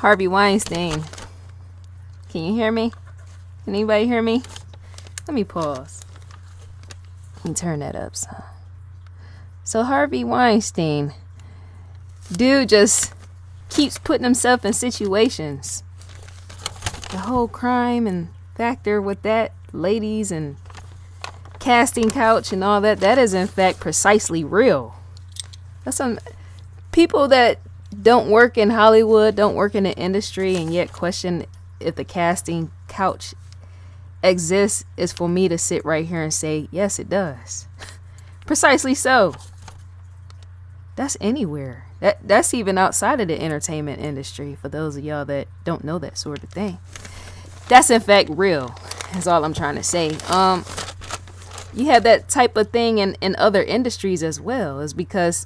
Harvey Weinstein. Can you hear me? Can anybody hear me? Let me pause. Let me turn that up. So Harvey Weinstein, dude just keeps putting himself in situations. The whole crime and factor with that, ladies and casting couch and all that, that is in fact precisely real. That's some people that don't work in Hollywood, don't work in the industry, and yet question if the casting couch exists is for me to sit right here and say, yes, it does. Precisely so. That's anywhere. That's even outside of the entertainment industry, for those of y'all that don't know that sort of thing. That's in fact real, is all I'm trying to say. You have that type of thing in other industries as well, is because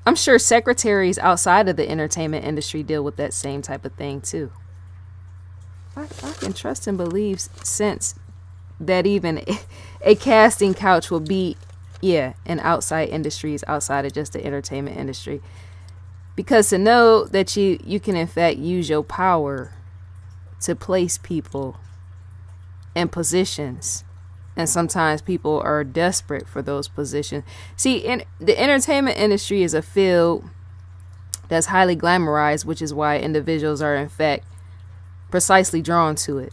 I'm sure secretaries outside of the entertainment industry deal with that same type of thing too. I can trust and believe since that even a casting couch will be, in outside industries outside of just the entertainment industry. Because to know that you can in fact use your power to place people in positions, and sometimes people are desperate for those positions. See, in the entertainment industry is a field that's highly glamorized, which is why individuals are in fact precisely drawn to it,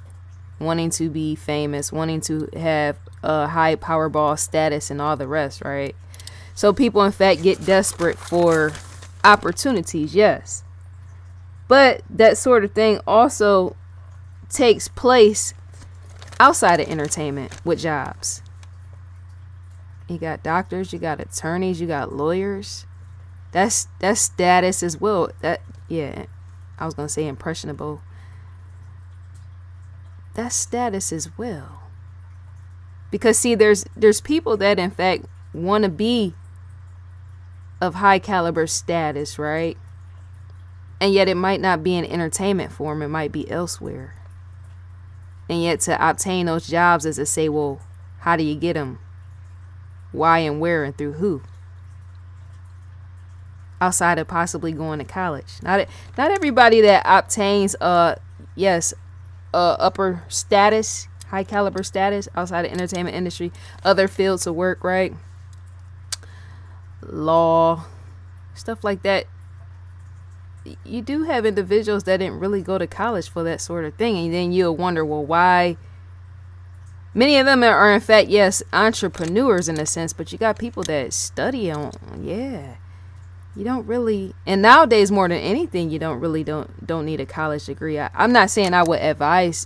wanting to be famous, wanting to have a high Powerball status and all the rest, right? So people in fact get desperate for opportunities, yes. But that sort of thing also takes place outside of entertainment with jobs. You got doctors, you got attorneys, you got lawyers. That's status as well. I was gonna say impressionable. That's status as well. Because see, there's people that in fact want to be of high caliber status, right? And yet it might not be in entertainment form, it might be elsewhere. And yet to obtain those jobs is to say, well, how do you get them? Why and where and through who? Outside of possibly going to college. Not everybody that obtains upper status, high caliber status outside of entertainment industry, other fields of work, right? Law, stuff like that. You do have individuals that didn't really go to college for that sort of thing, and then you'll wonder, well, why? Many of them are in fact, yes, entrepreneurs in a sense, but you got people that study on, you don't really, and nowadays more than anything, you don't need a college degree. I'm not saying I would advise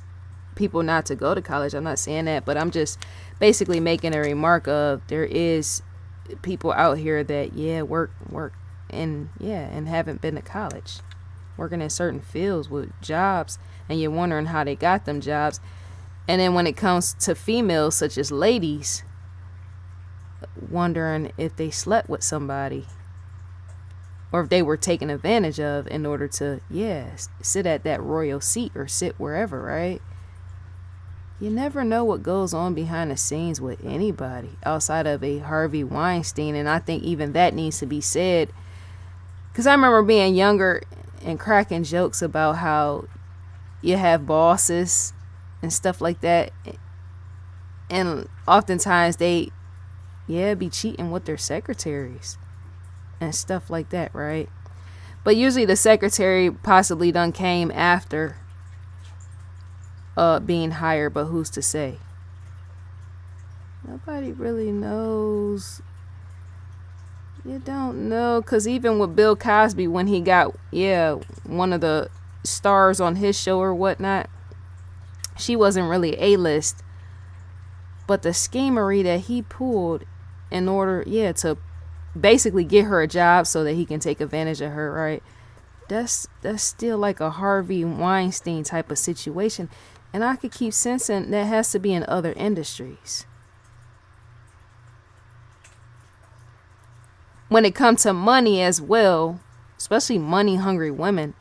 people not to go to college. I'm not saying that, but I'm just basically making a remark of there is people out here that work and haven't been to college, working in certain fields with jobs, and you're wondering how they got them jobs. And then when it comes to females, such as ladies, wondering if they slept with somebody or if they were taken advantage of in order to sit at that royal seat or sit wherever, right? You never know what goes on behind the scenes with anybody outside of a Harvey Weinstein. And I think even that needs to be said, because I remember being younger and cracking jokes about how you have bosses and stuff like that. And oftentimes they, be cheating with their secretaries and stuff like that, right? But usually the secretary possibly done came after being hired, but who's to say? Nobody really knows. You don't know, because even with Bill Cosby, when he got one of the stars on his show or whatnot, she wasn't really A-list, but the schemery that he pulled in order to basically get her a job so that he can take advantage of her, right? That's still like a Harvey Weinstein type of situation. And I could keep sensing that has to be in other industries. When it comes to money as well, especially money hungry women,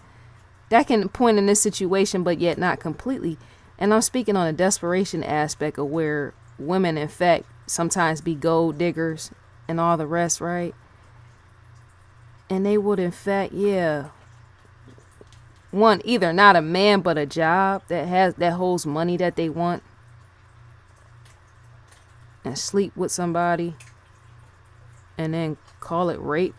that can point in this situation, but yet not completely. And I'm speaking on a desperation aspect of where women, in fact, sometimes be gold diggers and all the rest, right? And they would, in fact, want either not a man but a job that holds money that they want, and sleep with somebody and then call it rape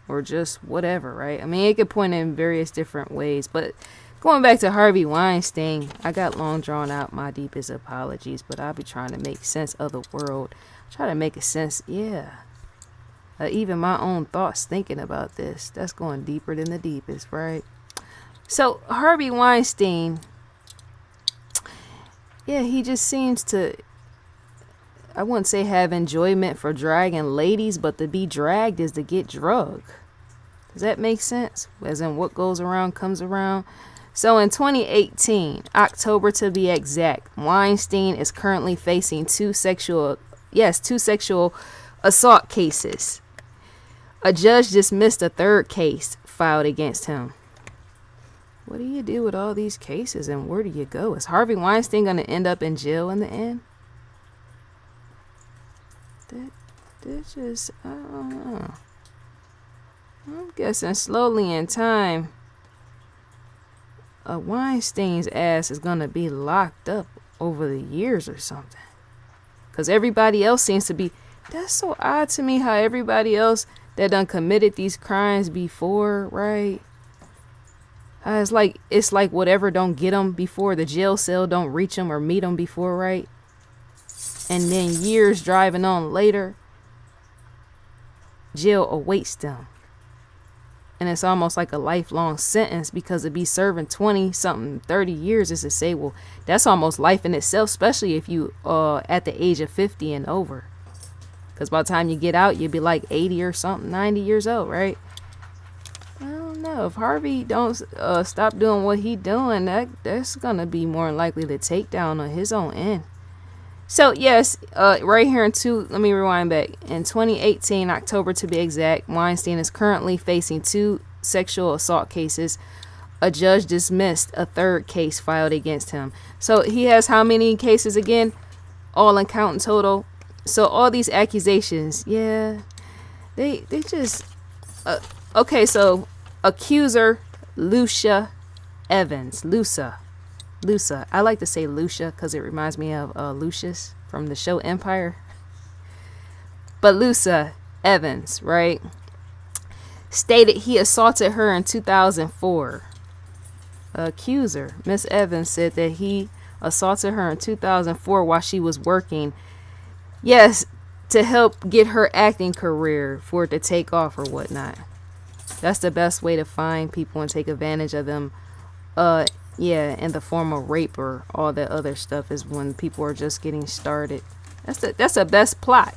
or just whatever, right? I mean, it could point in various different ways. But going back to Harvey Weinstein, I got long drawn out. My deepest apologies, but I'll be trying to make sense of the world. Try to make a sense, even my own thoughts thinking about this. That's going deeper than the deepest, right? So Harvey Weinstein, he just seems to, I wouldn't say have enjoyment for dragging ladies, but to be dragged is to get drugged. Does that make sense? As in, what goes around comes around. So in 2018, October to be exact, Weinstein is currently facing two sexual assault cases. A judge dismissed a third case filed against him. What do you do with all these cases, and where do you go? Is Harvey Weinstein going to end up in jail in the end? That just, I don't know. I'm guessing slowly in time, Weinstein's ass is going to be locked up over the years or something. Because everybody else seems to be, that's so odd to me how everybody else that done committed these crimes before, right? It's like whatever don't get them before, the jail cell don't reach them or meet them before, right? And then years driving on later, jail awaits them. And it's almost like a lifelong sentence, because to be serving 20 something 30 years is to say, well, that's almost life in itself, especially if you at the age of 50 and over. Because by the time you get out, you'll be like 80 or something, 90 years old, right? I don't know. If Harvey don't stop doing what he doing, that's going to be more likely to take down on his own end. So, yes, right here let me rewind back. In 2018, October to be exact, Weinstein is currently facing two sexual assault cases. A judge dismissed a third case filed against him. So he has how many cases again? All in count in total. So all these accusations, they just... okay, so accuser Lucia Evans. Lucia. I like to say Lucia because it reminds me of Lucius from the show Empire. But Lucia Evans, right, stated he assaulted her in 2004. Accuser, Miss Evans, said that he assaulted her in 2004 while she was working. Yes, to help get her acting career for it to take off or whatnot. That's the best way to find people and take advantage of them. In the form of rape or all that other stuff, is when people are just getting started. That's the best plot.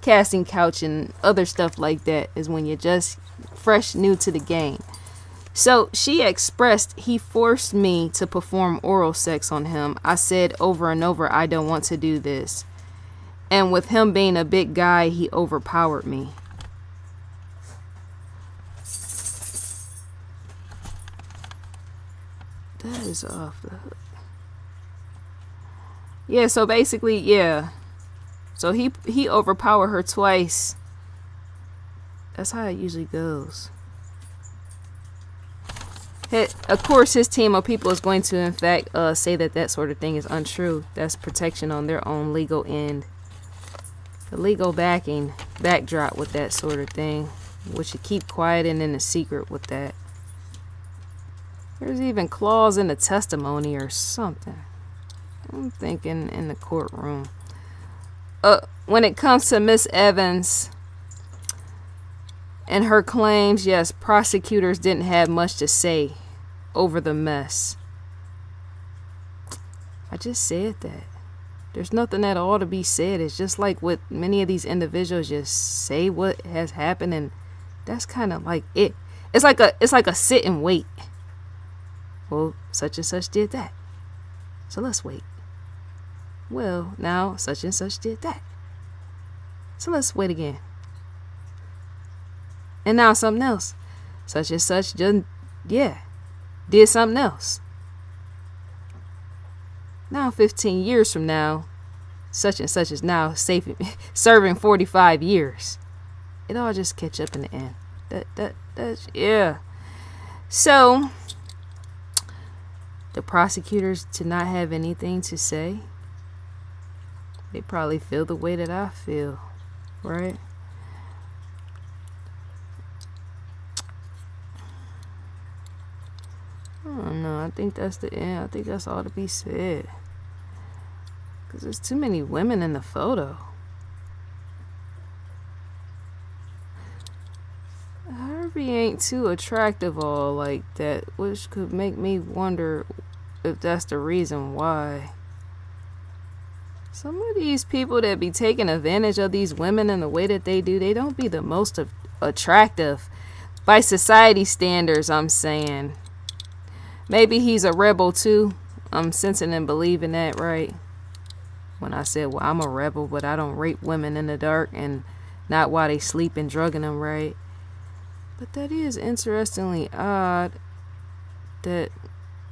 Casting couch and other stuff like that is when you're just fresh new to the game. So she expressed, he forced me to perform oral sex on him. I said over and over, I don't want to do this. And with him being a big guy, he overpowered me. That is off the hook. Yeah, so basically, So he overpowered her twice. That's how it usually goes. Of course, his team of people is going to, in fact, say that sort of thing is untrue. That's protection on their own legal end. The legal backdrop with that sort of thing, which you keep quiet and in the secret with that. There's even clause in the testimony or something. I'm thinking in the courtroom. When it comes to Miss Evans and her claims, yes, prosecutors didn't have much to say over the mess. I just said that. There's nothing that ought to be said. It's just like with many of these individuals, just say what has happened, and that's kind of like it. It's like a sit and wait. Well, such and such did that, so let's wait. Well, now such and such did that, so let's wait again. And now something else. Such and such did something else. Now 15 years from now, such and such is now serving 45 years. It all just catch up in the end. That's. So the prosecutors to not have anything to say? They probably feel the way that I feel, right? I don't know. I think that's the end. I think that's all to be said. Because there's too many women in the photo. Harvey ain't too attractive all like that, which could make me wonder if that's the reason why. Some of these people that be taking advantage of these women in the way that they do, they don't be the most attractive by society standards, I'm saying. Maybe he's a rebel too. I'm sensing and believing that, right? When I said, well, I'm a rebel, but I don't rape women in the dark and not while they sleep and drugging them, right? But that is interestingly odd that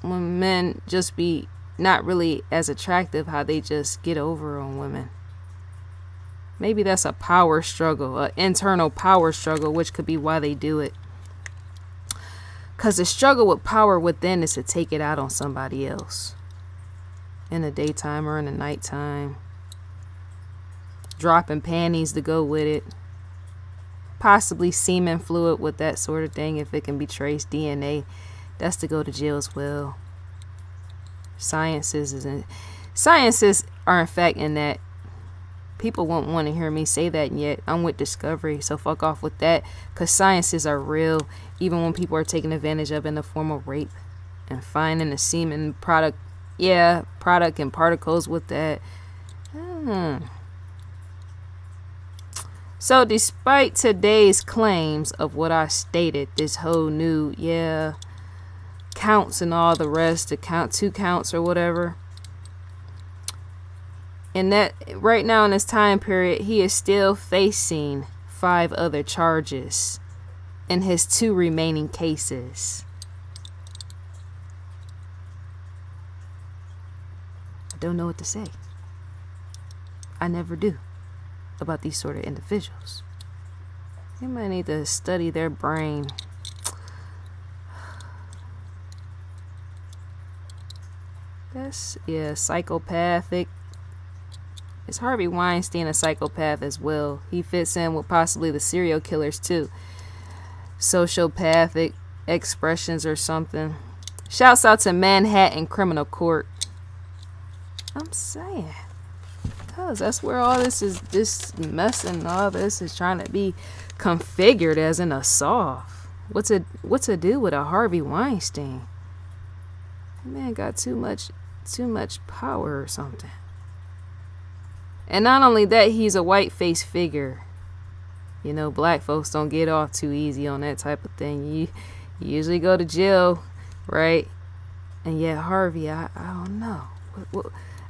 when men just be not really as attractive, how they just get over on women. Maybe that's a power struggle, an internal power struggle, which could be why they do it. Because the struggle with power within is to take it out on somebody else. In the daytime or in the nighttime. Dropping panties to go with it. Possibly semen fluid with that sort of thing, if it can be traced. DNA, that's to go to jail as well. Sciences are in fact in that. People won't want to hear me say that yet. I'm with discovery, so fuck off with that. Because sciences are real, even when people are taken advantage of in the form of rape. And finding the semen product, product and particles with that. So despite today's claims of what I stated, this whole new, counts and all the rest, to count 2 counts or whatever. And that right now in this time period, he is still facing 5 other charges in his 2 remaining cases. I don't know what to say. I never do about these sort of individuals. You might need to study their brain. That's, psychopathic. Is Harvey Weinstein a psychopath as well? He fits in with possibly the serial killers too. Sociopathic expressions or something. Shouts out to Manhattan Criminal Court. I'm saying. Because that's where all this mess and all this is trying to be configured as an assault. What's to do with a Harvey Weinstein? Man got too much power or something. And not only that, he's a white-faced figure. You know, black folks don't get off too easy on that type of thing. You usually go to jail, right? And Harvey, I don't know.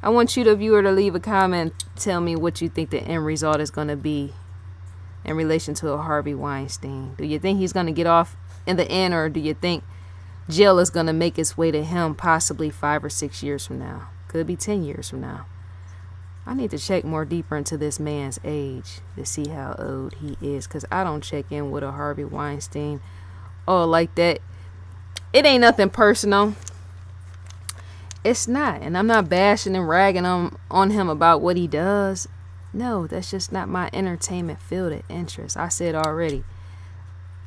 I want you, the viewer, to leave a comment. Tell me what you think the end result is going to be in relation to a Harvey Weinstein. Do you think he's going to get off in the end, or do you think jail is going to make its way to him possibly 5 or 6 years from now? Could be 10 years from now. I need to check more deeper into this man's age to see how old he is, because I don't check in with a Harvey Weinstein like that. It ain't nothing personal. It's not. And I'm not bashing and ragging on him about what he does. No, that's just not my entertainment field of interest. I said already.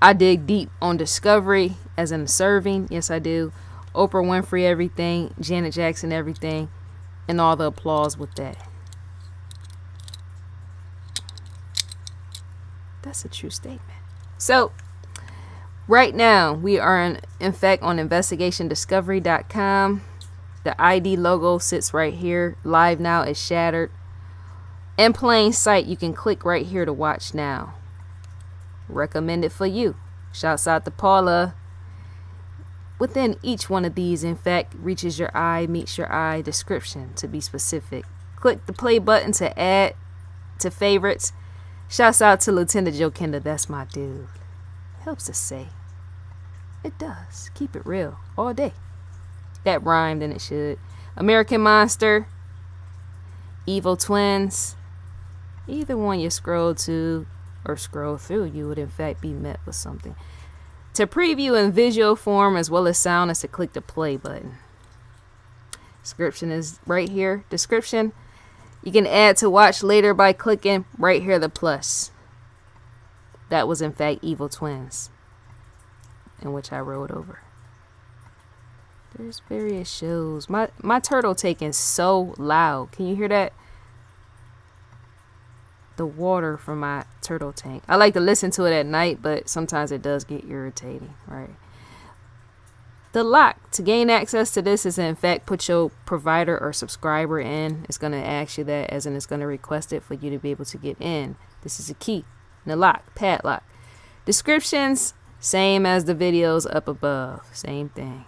I dig deep on Discovery, as in serving. Yes, I do. Oprah Winfrey, everything. Janet Jackson, everything. And all the applause with that. That's a true statement. So, right now, we are in fact on investigationdiscovery.com. The ID logo sits right here. Live now is shattered. In plain sight, you can click right here to watch now. Recommended for you. Shouts out to Paula. Within each one of these, in fact, reaches your eye, meets your eye, description to be specific. Click the play button to add to favorites. Shouts out to Lieutenant Joe Kenda. That's my dude. Helps to say. It does. Keep it real all day. That rhymed and it should. American Monster. Evil Twins. Either one you scroll to or scroll through, you would in fact be met with something. To preview in visual form as well as sound is to click the play button. Description is right here. Description. You can add to watch later by clicking right here, the plus. That was in fact evil twins, in which I rode over. There's various shows. My turtle taking so loud. Can you hear that? The water from my turtle tank. I like to listen to it at night, but sometimes it does get irritating, right? The lock to gain access to this is in fact put your provider or subscriber in. It's going to ask you that, as in it's going to request it for you to be able to get in. This is a key. And the lock, padlock. Descriptions, same as the videos up above. Same thing.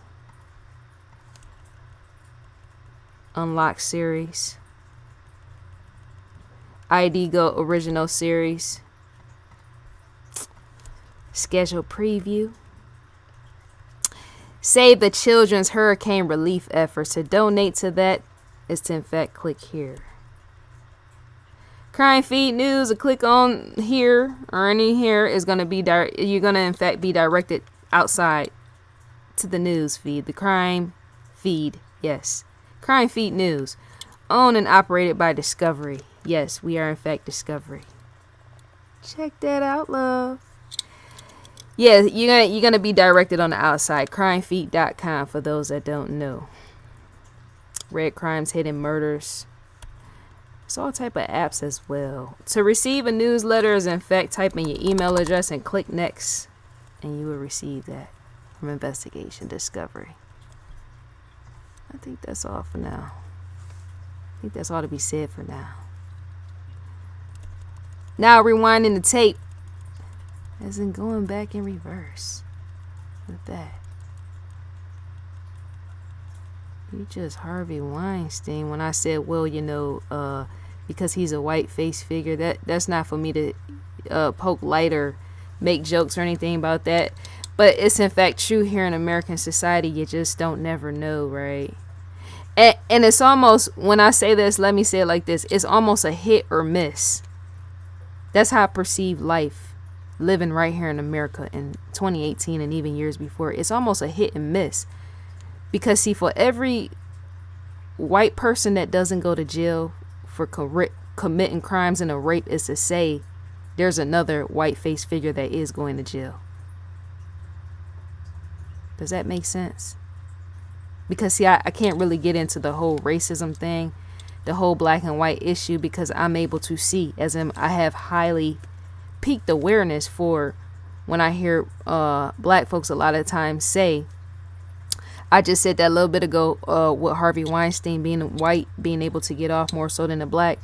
Unlock series. ID Go original series. Schedule preview. Save the children's hurricane relief efforts. To donate to that is to in fact click here. Crime feed news. A click on here or any here is going to be you're going to in fact be directed outside to the news feed. The crime feed. Yes. Crime feed news. Owned and operated by Discovery. Yes, we are in fact Discovery. Check that out, love. Yeah, you're gonna be directed on the outside. Crimefeed.com for those that don't know. Red crimes, hidden murders. It's all type of apps as well. To receive a newsletter is in fact type in your email address and click next, and you will receive that from Investigation Discovery. I think that's all for now. I think that's all to be said for now. Now rewinding the tape, as in going back in reverse with that. You just Harvey Weinstein. When I said, well, you know, because he's a white face figure, that's not for me to poke light or make jokes or anything about that. But it's in fact true here in American society. You just don't never know, right? And it's almost, when I say this, let me say it like this. It's almost a hit or miss. That's how I perceive life living right here in America in 2018 and even years before. It's almost a hit and miss. Because, see, for every white person that doesn't go to jail for committing crimes and a rape, is to say there's another white face figure that is going to jail. Does that make sense? Because, see, I can't really get into the whole racism thing, the whole black and white issue, because I'm able to see, as in I have highly peaked awareness for when I hear black folks a lot of times say, I just said that a little bit ago, with Harvey Weinstein being white, being able to get off more so than the black.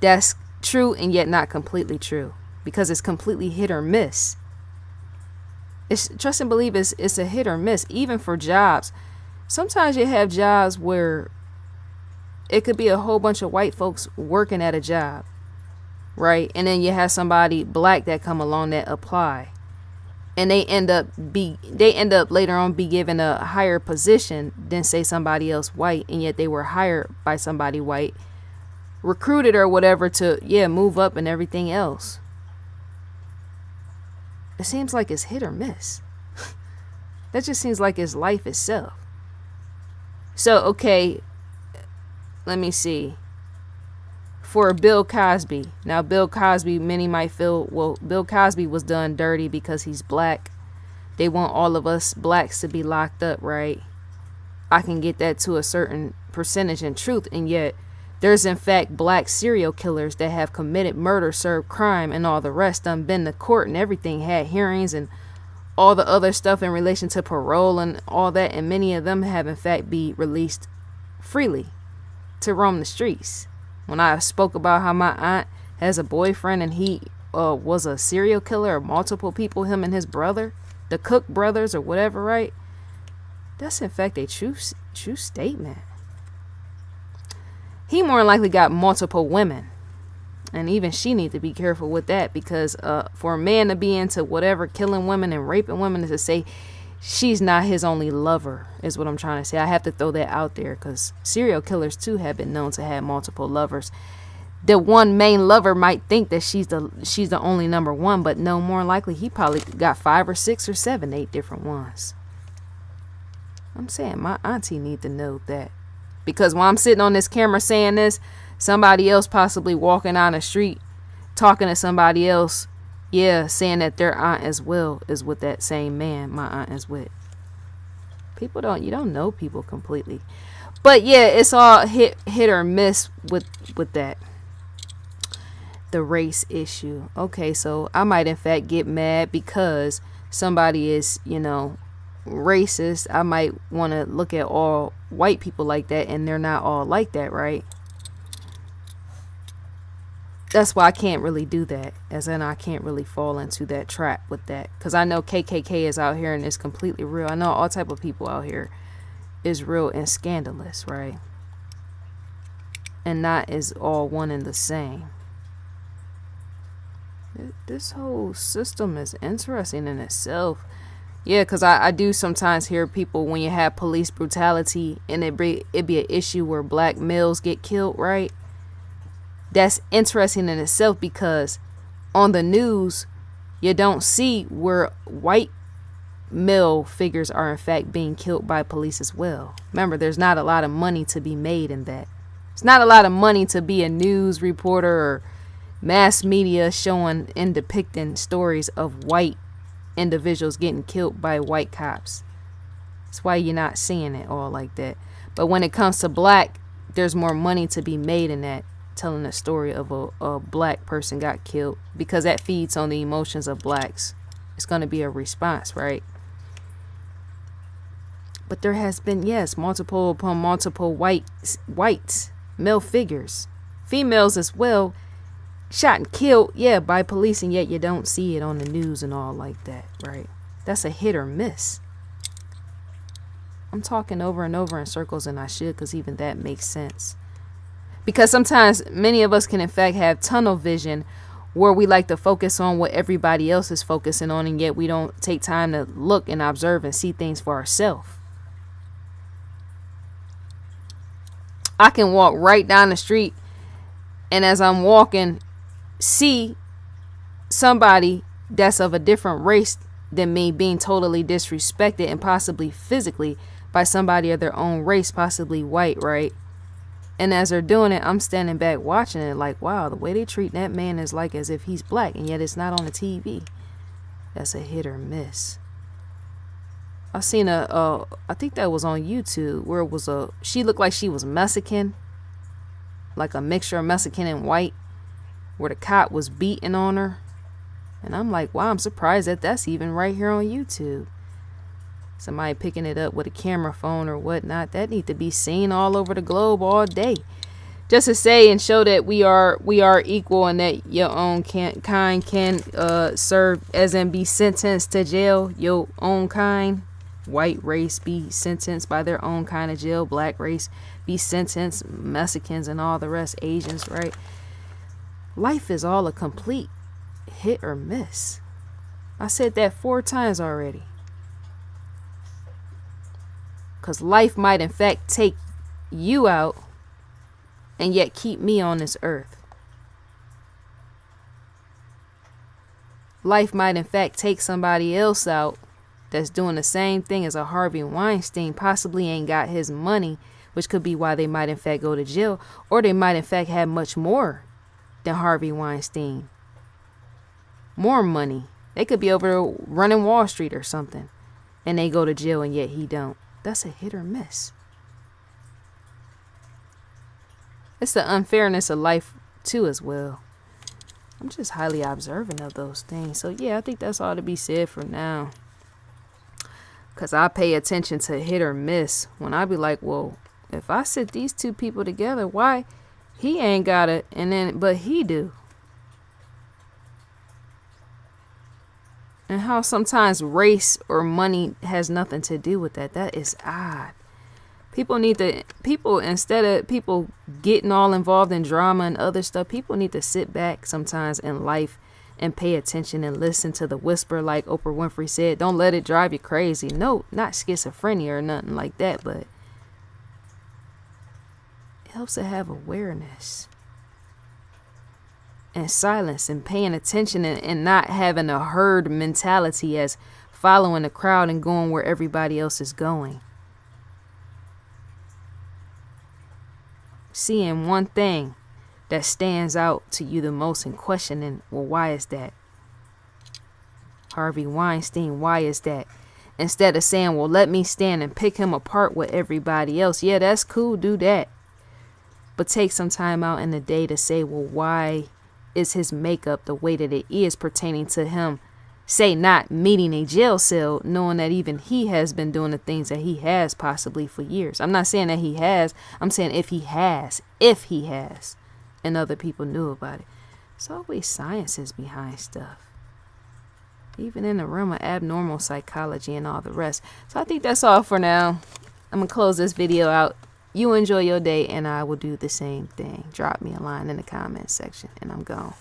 That's true and yet not completely true, because it's completely hit or miss. It's, trust and believe, it's a hit or miss, even for jobs. Sometimes you have jobs where it could be a whole bunch of white folks working at a job, right? And then you have somebody black that come along that apply, and they end up later on be given a higher position than say somebody else white, and yet they were hired by somebody white, recruited or whatever to move up and everything else. It seems like it's hit or miss. That just seems like it's life itself. So, okay, let me see. For Bill Cosby. Now, Bill Cosby, many might feel, well, Bill Cosby was done dirty because he's black. They want all of us blacks to be locked up, right? I can get that to a certain percentage in truth, and yet there's in fact black serial killers that have committed murder, served crime, and all the rest, done been to court and everything, had hearings and all the other stuff in relation to parole and all that, and many of them have in fact be released freely to roam the streets. When I spoke about how my aunt has a boyfriend and he was a serial killer of multiple people, him and his brother, the Cook brothers or whatever, right? That's in fact a true statement. He more than likely got multiple women, and even she needs to be careful with that, because for a man to be into whatever, killing women and raping women, is to say she's not his only lover, is what I'm trying to say. I have to throw that out there, because serial killers too have been known to have multiple lovers. The one main lover might think that she's the only number one, but no, more than likely he probably got 5 or 6 or 7, 8 different ones. I'm saying my auntie need to know that Because while I'm sitting on this camera saying this, somebody else possibly walking down the street talking to somebody else, saying that their aunt as well is with that same man my aunt is with. You don't know people completely. But yeah, it's all hit or miss with that. The race issue. Okay, so I might in fact get mad because somebody is, racist. I might want to look at all white people like that, and they're not all like that, right? That's why I can't really do that, as in I can't really fall into that trap with that, because I know KKK is out here and it's completely real. I know all type of people out here is real and scandalous, right? And not is all one and the same. This whole system is interesting in itself. Yeah, because I do sometimes hear people, when you have police brutality and it be an issue where black males get killed, right? That's interesting in itself, because on the news, you don't see where white male figures are in fact being killed by police as well. Remember, there's not a lot of money to be made in that. It's not a lot of money to be a news reporter or mass media showing and depicting stories of white individuals getting killed by white cops. That's why you're not seeing it all like that. But when it comes to black, there's more money to be made in that, telling the story of a black person got killed, because that feeds on the emotions of blacks. It's going to be a response, right? But there has been, yes, multiple upon multiple whites, male figures, females as well, shot and killed, by police, and yet you don't see it on the news and all like that, right? That's a hit or miss. I'm talking over and over in circles, and I should, because even that makes sense. Because sometimes many of us can in fact have tunnel vision, where we like to focus on what everybody else is focusing on, and yet we don't take time to look and observe and see things for ourselves. I can walk right down the street, and as I'm walking, see somebody that's of a different race than me being totally disrespected, and possibly physically, by somebody of their own race, possibly white, right? And as they're doing it, I'm standing back watching it like, wow, the way they treat that man is like as if he's black, and yet it's not on the TV. That's a hit or miss. I seen I think that was on YouTube, where it was she looked like she was Mexican, like a mixture of Mexican and white, where the cop was beating on her. And I'm like, wow, I'm surprised that that's even right here on YouTube. Somebody picking it up with a camera phone or whatnot. That need to be seen all over the globe all day, just to say and show that we are equal, and that your own kind can serve, as in be sentenced to jail. Your own kind, white race, be sentenced by their own kind of jail. Black race be sentenced. Mexicans and all the rest, Asians, right? Life is all a complete hit or miss. I said that 4 times already. Because life might in fact take you out, and yet keep me on this earth. Life might in fact take somebody else out that's doing the same thing as a Harvey Weinstein, possibly ain't got his money, which could be why they might in fact go to jail, or they might in fact have much more than Harvey Weinstein. More money. They could be over there running Wall Street or something, and they go to jail, and yet he don't. That's a hit or miss. It's the unfairness of life too as well. I'm just highly observant of those things. So yeah, I think that's all to be said for now. Because I pay attention to hit or miss when I be like, well, if I sit these two people together, why he ain't got it, but he do. And how sometimes race or money has nothing to do with that. That is odd. Instead of people getting all involved in drama and other stuff, people need to sit back sometimes in life and pay attention and listen to the whisper, like Oprah Winfrey said. Don't let it drive you crazy. No, not schizophrenia or nothing like that, but it helps to have awareness and silence and paying attention, and not having a herd mentality as following the crowd and going where everybody else is going. seeing one thing that stands out to you the most and questioning, well, why is that? Harvey Weinstein, why is that? Instead of saying, well, let me stand and pick him apart with everybody else. Yeah, that's cool. Do that. But take some time out in the day to say, well, why is his makeup the way that it is pertaining to him? Say not meeting a jail cell, knowing that even he has been doing the things that he has possibly for years. I'm not saying that he has. I'm saying if he has, and other people knew about it. There's always sciences behind stuff, even in the realm of abnormal psychology and all the rest. So I think that's all for now. I'm going to close this video out. You enjoy your day, and I will do the same thing. Drop me a line in the comments section, and I'm gone.